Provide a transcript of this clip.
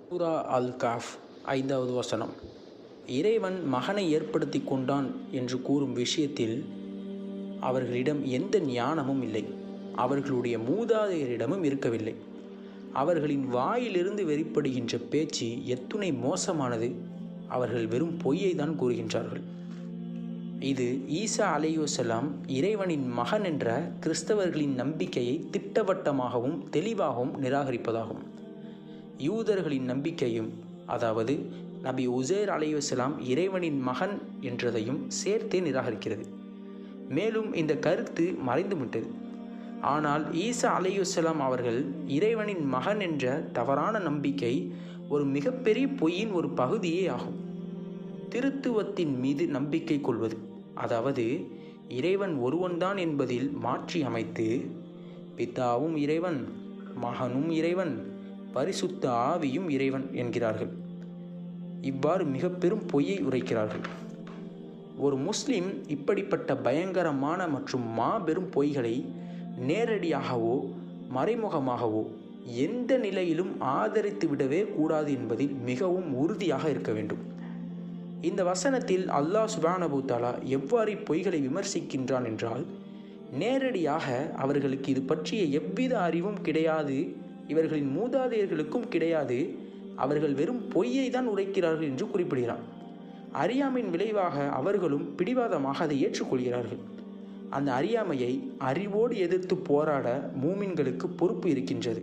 சூரா அல் cough 5வது வசனம். இறைவன் மகனை ஏற்படுத்தி கொண்டான் என்று கூறும் விஷயத்தில் அவர்களிடம் எந்த ஞானமும் இல்லை, அவர்களுடைய மூதாதையரிடமும் இருக்கவில்லை. அவர்களின் வாயிலிருந்து வெளிப்படுகின்ற பேச்சு எத்துணை மோசமானது. அவர்கள் வெறும் பொய்யை தான் கூறுகின்றார்கள். இது ஈசா அலைஹிஸ்ஸலாம் இறைவனின் மகன் என்ற கிறிஸ்தவர்களின் நம்பிக்கையை திட்டவட்டமாகவும் தெளிவாகவும் நிராகரிப்பதாகும். யூதர்களின் நம்பிக்கையும், அதாவது நபி உசைர் அலைஹிஸ்ஸலாம் இறைவனின் மகன் என்றதையும் சேர்த்தே நிராகரிக்கிறது. மேலும் இந்த கருத்து மறைந்துவிட்டது. ஆனால் ஈசா அலைஹிஸ்ஸலாம் அவர்கள் இறைவனின் மகன் என்ற தவறான நம்பிக்கை ஒரு மிகப்பெரிய பொய்யின் ஒரு பகுதியே ஆகும். திருத்துவத்தின் மீது நம்பிக்கை கொள்வது, அதாவது இறைவன் ஒருவன்தான் என்பதில் மாற்றி அமைத்து பிதாவும் இறைவன், மகனும் இறைவன், பரிசுத்த ஆவியும் இறைவன் என்கிறார்கள். இவ்வாறு மிக பெரும் பொய்யை உரைக்கிறார்கள். ஒரு முஸ்லிம் இப்படிப்பட்ட பயங்கரமான மற்றும் மாபெரும் பொய்களை நேரடியாகவோ மறைமுகமாகவோ எந்த நிலையிலும் ஆதரித்து விடவே கூடாது என்பதில் மிகவும் உறுதியாக இருக்க வேண்டும். இந்த வசனத்தில் அல்லாஹ் சுப்ஹானஹு தஆலா எவ்வாறு பொய்களை விமர்சிக்கின்றான் என்றால், நேரடியாக அவர்களுக்கு இது பற்றிய எவ்வித அறிவும் கிடையாது, இவர்களின் மூதாதையர்களுக்கும் கிடையாது, அவர்கள் வெறும் பொய்யை தான் உரைக்கிறார்கள் என்று குறிப்பிடுகிறான். அறியாமையின் விளைவாக அவர்களும் பிடிவாதமாக அதை ஏற்றுக்கொள்கிறார்கள். அந்த அறியாமையை அறிவோடு எதிர்த்து போராட மூமின்களுக்கு பொறுப்பு இருக்கின்றது.